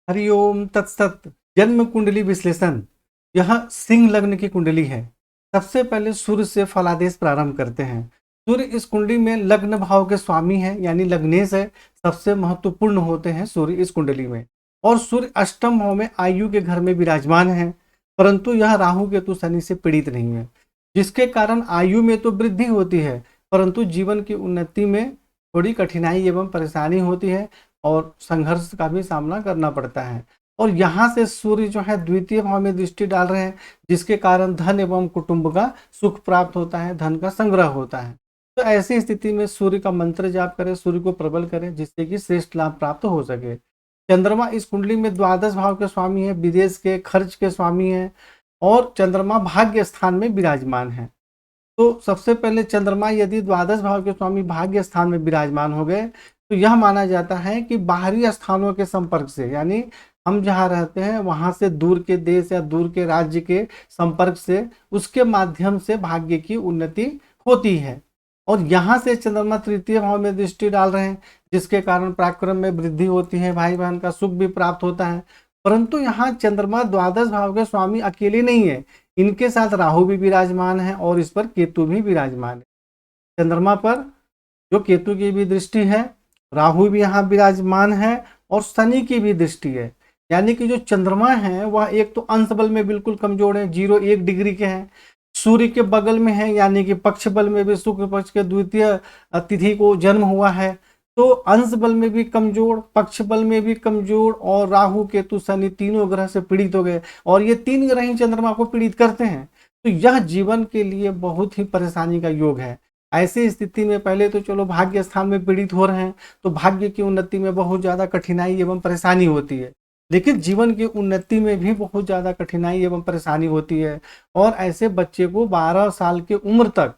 हरिओम तत्सत। जन्म कुंडली विश्लेषण। यह सिंह लग्न की कुंडली है। सबसे पहले सूर्य से फलादेश प्रारंभ करते हैं। सूर्य इस कुंडली में लग्न भाव के स्वामी है, यानी लग्नेश है। सबसे महत्वपूर्ण होते हैं सूर्य इस कुंडली में। और सूर्य अष्टम भाव में आयु के घर में विराजमान है, परंतु यह राहु केतु शनि से पीड़ित नहीं है, जिसके कारण आयु में तो वृद्धि होती है, परंतु जीवन की उन्नति में थोड़ी कठिनाई एवं परेशानी होती है और संघर्ष का भी सामना करना पड़ता है। और यहाँ से सूर्य जो है द्वितीय भाव में दृष्टि डाल रहे हैं, जिसके कारण धन एवं कुटुंब का सुख प्राप्त होता है, धन का संग्रह होता है। तो ऐसी स्थिति में सूर्य का मंत्र जाप करें, सूर्य को प्रबल करें, जिससे कि श्रेष्ठ लाभ प्राप्त हो सके। चंद्रमा इस कुंडली में द्वादश भाव के स्वामी है, विदेश के खर्च के स्वामी है, और चंद्रमा भाग्य स्थान में विराजमान है। तो सबसे पहले चंद्रमा यदि द्वादश भाव के स्वामी भाग्य स्थान में विराजमान हो गए, तो यह माना जाता है कि बाहरी स्थानों के संपर्क से, यानी हम जहाँ रहते हैं वहां से दूर के देश या दूर के राज्य के संपर्क से, उसके माध्यम से भाग्य की उन्नति होती है। और यहाँ से चंद्रमा तृतीय भाव में दृष्टि डाल रहे हैं, जिसके कारण पराक्रम में वृद्धि होती है, भाई बहन का सुख भी प्राप्त होता है। परंतु यहाँ चंद्रमा द्वादश भाव के स्वामी अकेले नहीं है, इनके साथ राहु भी विराजमान है और इस पर केतु भी विराजमान है। चंद्रमा पर जो केतु की भी दृष्टि है, राहु भी यहाँ विराजमान है और शनि की भी दृष्टि है। यानी कि जो चंद्रमा है वह एक तो अंश बल में बिल्कुल कमजोर है, 0-1 डिग्री के हैं। सूर्य के बगल में है, यानी कि पक्ष बल में भी शुक्ल पक्ष के द्वितीय तिथि को जन्म हुआ है, तो अंश बल में भी कमजोर, पक्ष बल में भी कमजोर, और राहु केतु शनि तीनों ग्रह से पीड़ित हो गए, और ये 3 ग्रह ही चंद्रमा को पीड़ित करते हैं। तो यह जीवन के लिए बहुत ही परेशानी का योग है। ऐसी स्थिति में पहले तो चलो भाग्य स्थान में पीड़ित हो रहे हैं, तो भाग्य की उन्नति में बहुत ज्यादा कठिनाई एवं परेशानी होती है, लेकिन जीवन की उन्नति में भी बहुत ज्यादा कठिनाई एवं परेशानी होती है। और ऐसे बच्चे को 12 साल की उम्र तक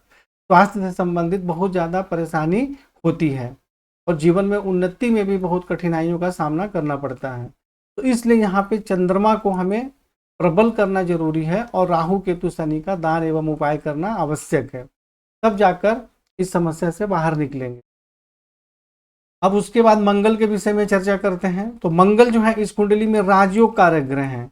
स्वास्थ्य से संबंधित बहुत ज्यादा परेशानी होती है, और जीवन में उन्नति में भी बहुत कठिनाइयों का सामना करना पड़ता है। तो इसलिए यहाँ पे चंद्रमा को हमें प्रबल करना जरूरी है, और राहु केतु शनि का दान एवं उपाय करना आवश्यक है, तब जाकर इस समस्या से बाहर निकलेंगे। अब उसके बाद मंगल के विषय में चर्चा करते हैं। तो मंगल जो है इस कुंडली में राजयोग कारक ग्रह हैं,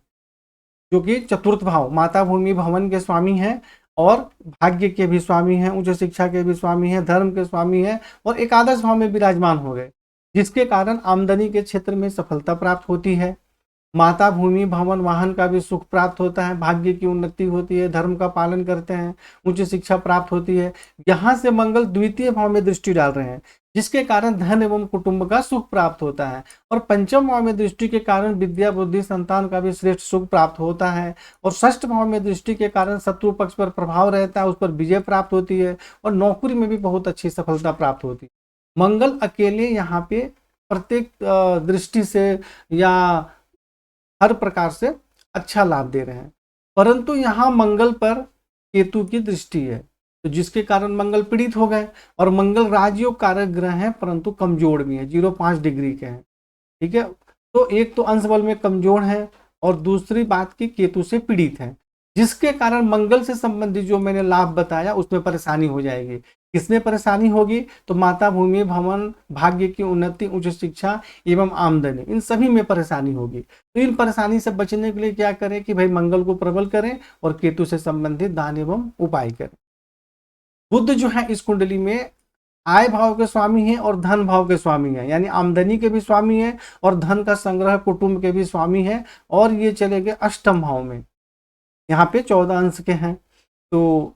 जो कि चतुर्थ भाव माता भूमि भवन के स्वामी हैं, और भाग्य के भी स्वामी हैं, उच्च शिक्षा के भी स्वामी हैं, धर्म के स्वामी हैं, और एकादश भाव में विराजमान हो गए, जिसके कारण आमदनी के क्षेत्र में सफलता प्राप्त होती है। माता भूमि भवन वाहन का भी सुख प्राप्त होता है, भाग्य की उन्नति होती है, धर्म का पालन करते हैं, उच्च शिक्षा प्राप्त होती है। यहाँ से मंगल द्वितीय भाव में दृष्टि डाल रहे हैं, जिसके कारण धन एवं कुटुंब का सुख प्राप्त होता है, और पंचम भाव में दृष्टि के कारण विद्या बुद्धि संतान का भी श्रेष्ठ सुख प्राप्त होता है, और षष्ठ भाव में दृष्टि के कारण शत्रु पक्ष पर प्रभाव रहता है, उस पर विजय प्राप्त होती है, और नौकरी में भी बहुत अच्छी सफलता प्राप्त होती है। मंगल अकेले यहाँ पे प्रत्येक दृष्टि से या हर प्रकार से अच्छा लाभ दे रहे हैं, परंतु यहाँ मंगल पर केतु की दृष्टि है, तो जिसके कारण मंगल पीड़ित हो गए। और मंगल राजयोग कारक ग्रह है, परंतु कमजोर भी है, 0.5 डिग्री के हैं। ठीक है, तो एक तो अंश बल में कमजोर है, और दूसरी बात की केतु से पीड़ित है, जिसके कारण मंगल से संबंधित जो मैंने लाभ बताया उसमें परेशानी हो जाएगी। किसमें परेशानी होगी? तो माता भूमि भवन, भाग्य की उन्नति, उच्च शिक्षा एवं आमदनी, इन सभी में परेशानी होगी। तो इन परेशानी से बचने के लिए क्या करें कि भाई मंगल को प्रबल करें और केतु से संबंधित दान एवं उपाय करें। बुध जो है इस कुंडली में आय भाव के स्वामी है और धन भाव के स्वामी है, यानी आमदनी के भी स्वामी है और धन का संग्रह कुटुंब के भी स्वामी है, और ये चले गए अष्टम भाव में, यहाँ पे 14 अंश के हैं। तो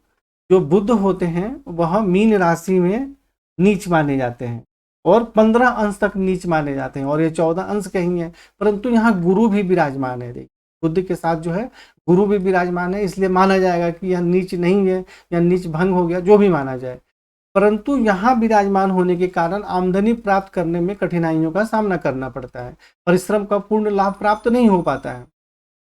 जो बुध होते हैं वह मीन राशि में नीच माने जाते हैं, और 15 अंश तक नीच माने जाते हैं, और ये 14 अंश के ही हैं। परंतु यहाँ गुरु भी विराजमान है, देखिए बुध के साथ जो है गुरु भी विराजमान है, इसलिए माना जाएगा कि यह नीच नहीं है या नीच भंग हो गया, जो भी माना जाए। परंतु यहाँ विराजमान होने के कारण आमदनी प्राप्त करने में कठिनाइयों का सामना करना पड़ता है, परिश्रम का पूर्ण लाभ प्राप्त नहीं हो पाता है।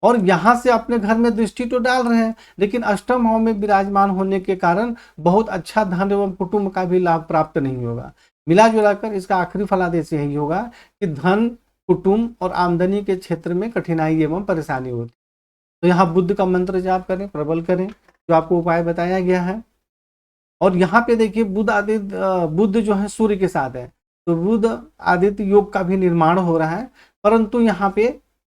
और यहाँ से अपने घर में दृष्टि तो डाल रहे हैं, लेकिन अष्टम भाव में विराजमान होने के कारण बहुत अच्छा धन एवं कुटुंब का भी लाभ प्राप्त नहीं होगा। मिला जुलाकर इसका आखिरी फलादेश यही होगा कि धन, कुटुंब और आमदनी के क्षेत्र में कठिनाई एवं परेशानी होती। तो यहाँ बुद्ध का मंत्र जाप करें, प्रबल करें, जो आपको उपाय बताया गया है। और यहाँ पे देखिए बुध जो है सूर्य के साथ है, तो बुध आदित्य योग का भी निर्माण हो रहा है, परंतु यहाँ पे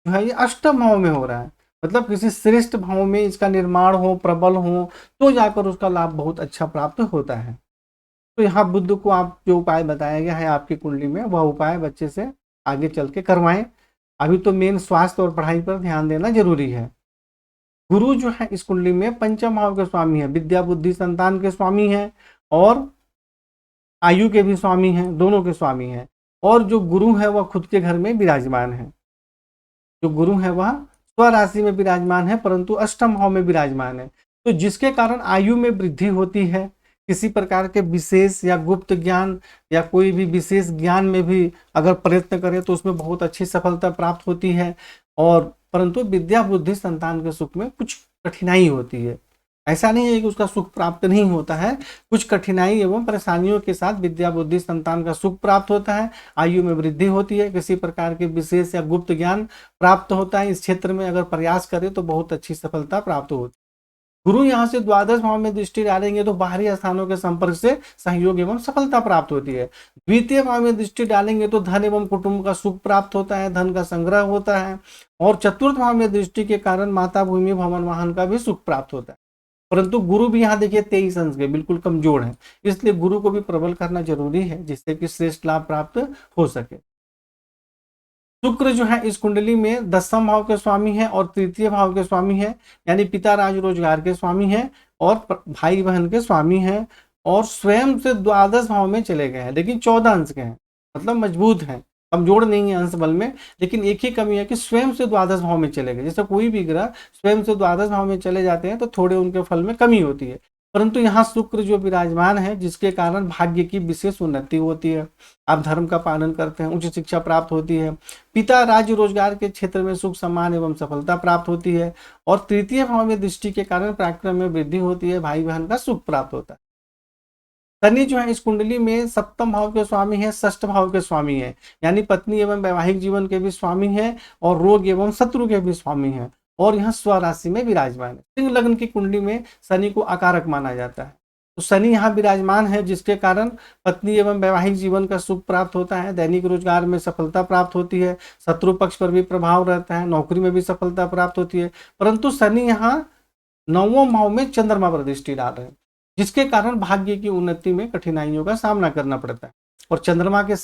जो है ये अष्टम भाव में हो रहा है, मतलब किसी श्रेष्ठ भाव में इसका निर्माण हो, प्रबल हो, तो जाकर उसका लाभ बहुत अच्छा प्राप्त होता है। तो यहाँ बुद्ध को आप जो उपाय बताया गया है आपकी कुंडली में, वह उपाय बच्चे से आगे चल के करवाएं। अभी तो मेन स्वास्थ्य और पढ़ाई पर ध्यान देना जरूरी है। गुरु जो है इस कुंडली में पंचम भाव के स्वामी है, विद्या बुद्धि संतान के स्वामी है और आयु के भी स्वामी हैं, दोनों के स्वामी हैं। और जो गुरु है वह खुद के घर में विराजमान है। जो गुरु है वह स्वराशि में विराजमान है, परंतु अष्टम भाव में विराजमान है, तो जिसके कारण आयु में वृद्धि होती है। किसी प्रकार के विशेष या गुप्त ज्ञान या कोई भी विशेष ज्ञान में भी अगर प्रयत्न करें तो उसमें बहुत अच्छी सफलता प्राप्त होती है। और परंतु विद्या बुद्धि संतान के सुख में कुछ कठिनाई होती है। ऐसा नहीं है कि उसका सुख प्राप्त नहीं होता है, कुछ कठिनाई एवं परेशानियों के साथ विद्या बुद्धि संतान का सुख प्राप्त होता है, आयु में वृद्धि होती है, किसी प्रकार के विशेष या गुप्त ज्ञान प्राप्त होता है। इस क्षेत्र में अगर प्रयास करें तो बहुत अच्छी सफलता प्राप्त होती है। गुरु यहाँ से द्वादश भाव में दृष्टि डालेंगे तो बाहरी स्थानों के संपर्क से सहयोग एवं सफलता प्राप्त होती है। द्वितीय भाव में दृष्टि डालेंगे तो धन एवं कुटुंब का सुख प्राप्त होता है, धन का संग्रह होता है। और चतुर्थ भाव में दृष्टि के कारण माता भूमि भवन वाहन का भी सुख प्राप्त होता है। परंतु गुरु भी यहाँ देखिए 23 अंश के बिल्कुल कमजोर है, इसलिए गुरु को भी प्रबल करना जरूरी है जिससे कि श्रेष्ठ लाभ प्राप्त हो सके। शुक्र जो है इस कुंडली में दसम भाव के स्वामी है और तृतीय भाव के स्वामी है, यानी पिता राज रोजगार के स्वामी है और भाई बहन के स्वामी है। और स्वयं से द्वादश भाव में चले गए हैं, लेकिन 14 अंश के हैं, मतलब मजबूत हैं, कमजोर नहीं है अंश बल में। लेकिन एक ही कमी है कि स्वयं से द्वादश भाव में चले गए। जैसे कोई भी ग्रह स्वयं से द्वादश भाव में चले जाते हैं तो थोड़े उनके फल में कमी होती है, परंतु यहाँ शुक्र जो विराजमान है जिसके कारण भाग्य की विशेष उन्नति होती है। आप धर्म का पालन करते हैं, उच्च शिक्षा प्राप्त होती है, पिता राज्य रोजगार के क्षेत्र में सुख सम्मान एवं सफलता प्राप्त होती है। और तृतीय भाव में दृष्टि के कारण पराक्रम में वृद्धि होती है, भाई बहन का सुख प्राप्त होता है। शनि जो है इस कुंडली में सप्तम भाव के स्वामी है, षष्ठ भाव के स्वामी है, यानी पत्नी एवं वैवाहिक जीवन के भी स्वामी है और रोग एवं शत्रु के भी स्वामी है। और यह स्वराशि में विराजमान है। सिंह लग्न की कुंडली में शनि को अकारक माना जाता है, तो शनि यहाँ विराजमान है जिसके कारण पत्नी एवं वैवाहिक जीवन का सुख प्राप्त होता है, दैनिक रोजगार में सफलता प्राप्त होती है, शत्रु पक्ष पर भी प्रभाव रहता है, नौकरी में भी सफलता प्राप्त होती है। परंतु शनि यहाँ नौवें भाव में चंद्रमा पर दृष्टि डाल रहे हैं, जिसके कारण भाग्य की उन्नति में कठिनाइयों का सामना करना पड़ता है। और चंद्रमा के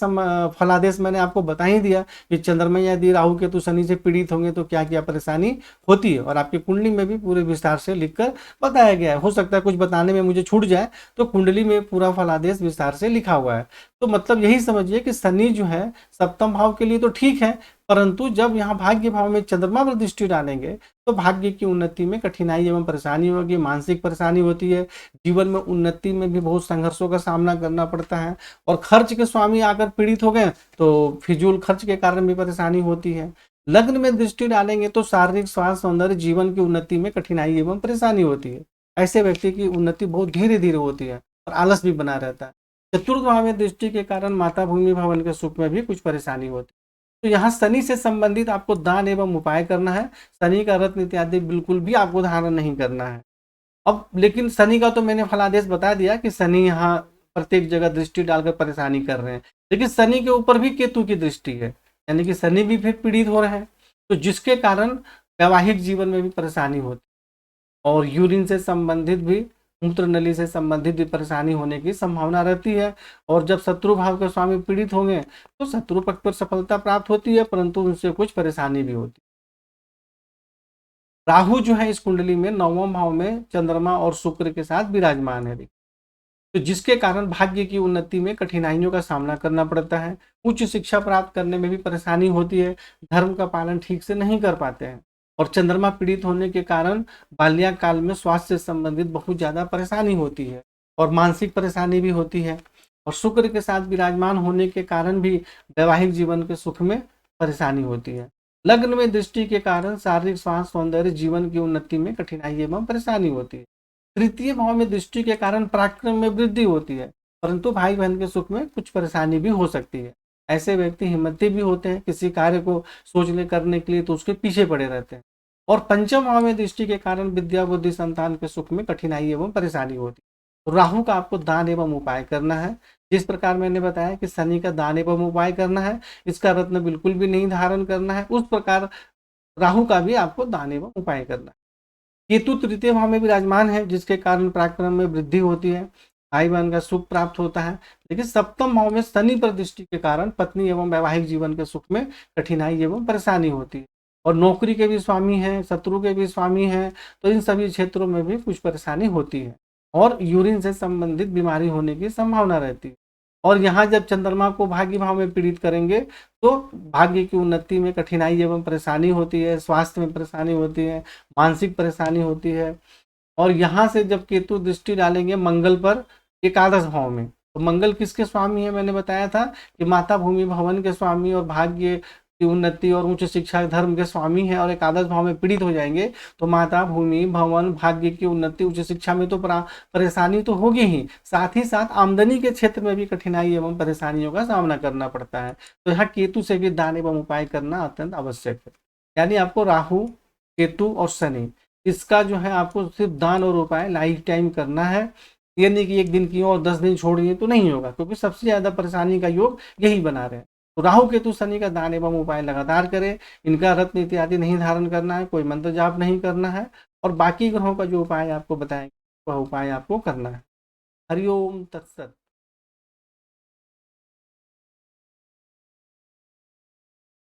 फलादेश मैंने आपको बता ही दिया कि चंद्रमा यदि राहु केतु शनि से पीड़ित होंगे तो क्या क्या परेशानी होती है, और आपकी कुंडली में भी पूरे विस्तार से लिखकर बताया गया है। हो सकता है कुछ बताने में मुझे छूट जाए, तो कुंडली में पूरा फलादेश विस्तार से लिखा हुआ है। तो मतलब यही समझिए कि शनि जो है सप्तम भाव के लिए तो ठीक है, परंतु जब यहाँ भाग्य भाव में चंद्रमा पर दृष्टि डालेंगे तो भाग्य की उन्नति में कठिनाई एवं परेशानी होगी, मानसिक परेशानी होती है, जीवन में उन्नति में भी बहुत संघर्षों का सामना करना पड़ता है। और खर्च के स्वामी आकर पीड़ित हो गए तो फिजूल खर्च के कारण भी परेशानी होती है। लग्न में दृष्टि डालेंगे तो शारीरिक स्वास्थ्य सौंदर्य जीवन की उन्नति में कठिनाई एवं परेशानी होती है। ऐसे व्यक्ति की उन्नति बहुत धीरे धीरे होती है और आलस भी बना रहता है। चतुर्थ भाव में दृष्टि के कारण माता भूमि भवन के सुख में भी कुछ परेशानी होती है। तो यहाँ शनि से संबंधित आपको दान एवं उपाय करना है। शनि का रत्न इत्यादि बिल्कुल भी आपको धारण नहीं करना है। अब लेकिन शनि का तो मैंने फलादेश बता दिया कि शनि यहाँ प्रत्येक जगह दृष्टि डालकर परेशानी कर रहे हैं, लेकिन शनि के ऊपर भी केतु की दृष्टि है, यानी कि शनि भी फिर पीड़ित हो रहे हैं, तो जिसके कारण वैवाहिक जीवन में भी परेशानी होती है और यूरिन से संबंधित भी, मूत्र नली से संबंधित भी परेशानी होने की संभावना रहती है। और जब शत्रु भाव के स्वामी पीड़ित होंगे तो शत्रु पक्ष पर सफलता प्राप्त होती है, परंतु उनसे कुछ परेशानी भी होती है। राहु जो है इस कुंडली में नौवें भाव में चंद्रमा और शुक्र के साथ विराजमान है, तो जिसके कारण भाग्य की उन्नति में कठिनाइयों का सामना करना पड़ता है, उच्च शिक्षा प्राप्त करने में भी परेशानी होती है, धर्म का पालन ठीक से नहीं कर पाते हैं। और चंद्रमा पीड़ित होने के कारण बाल्याकाल काल में स्वास्थ्य से संबंधित बहुत ज्यादा परेशानी होती है और मानसिक परेशानी भी होती है। और शुक्र के साथ विराजमान होने के कारण भी वैवाहिक जीवन के सुख में परेशानी होती है। लग्न में दृष्टि के कारण शारीरिक स्वास्थ्य सौंदर्य जीवन की उन्नति में कठिनाई एवं परेशानी होती है। तृतीय भाव में दृष्टि के कारण पराक्रम में वृद्धि होती है, परंतु भाई बहन के सुख में कुछ परेशानी भी हो सकती है। ऐसे व्यक्ति हिम्मती भी होते हैं, किसी कार्य को सोचने करने के लिए तो उसके पीछे पड़े रहते हैं। और पंचम भाव में दृष्टि के कारण विद्या बुद्धि संतान के सुख में कठिनाई एवं परेशानी होती है। तो राहु का आपको दान एवं उपाय करना है। जिस प्रकार मैंने बताया कि शनि का दान एवं उपाय करना है, इसका रत्न बिल्कुल भी नहीं धारण करना है, उस प्रकार राहु का भी आपको दान एवं उपाय करना है। केतु तृतीय भाव में विराजमान है, जिसके कारण पराक्रम में वृद्धि होती है, भाई बहन का सुख प्राप्त होता है। लेकिन सप्तम भाव में शनि पर दृष्टि के कारण पत्नी एवं वैवाहिक जीवन के सुख में कठिनाई एवं परेशानी होती है। और नौकरी के भी स्वामी हैं, शत्रु के भी स्वामी हैं, तो इन सभी क्षेत्रों में भी कुछ परेशानी होती है और यूरिन से संबंधित बीमारी होने की संभावना रहती है। और यहाँ जब चंद्रमा को भाग्य भाव में पीड़ित करेंगे तो भाग्य की उन्नति में कठिनाई एवं परेशानी होती है, स्वास्थ्य में परेशानी होती है, मानसिक परेशानी होती है। और यहाँ से जब केतु दृष्टि डालेंगे मंगल पर एकादश भाव में, तो मंगल किसके स्वामी है, मैंने बताया था कि माता भूमि भवन के स्वामी और भाग्य की उन्नति और उच्च शिक्षा धर्म के स्वामी है। और एकादश भाव में पीड़ित हो जाएंगे तो माता भूमि भवन भाग्य की उन्नति उच्च शिक्षा में तो परेशानी तो होगी ही, साथ ही साथ आमदनी के क्षेत्र में भी कठिनाई एवं परेशानियों का सामना करना पड़ता है। तो यहाँ केतु से भी दान एवं उपाय करना अत्यंत आवश्यक है। यानी आपको राहु, केतु और शनि, इसका जो है आपको सिर्फ दान और उपाय लाइफ टाइम करना है। ये नहीं कि एक दिन किए और 10 दिन छोड़ दिए तो नहीं होगा, क्योंकि सबसे ज्यादा परेशानी का योग यही बना रहे। तो राहु केतु शनि का दान एवं उपाय लगातार करें। इनका रत्न इत्यादि नहीं धारण करना है, कोई मंत्र जाप नहीं करना है, और बाकी ग्रहों का जो उपाय आपको बताएंगे वह उपाय आपको करना है। हरिओम तत्सत।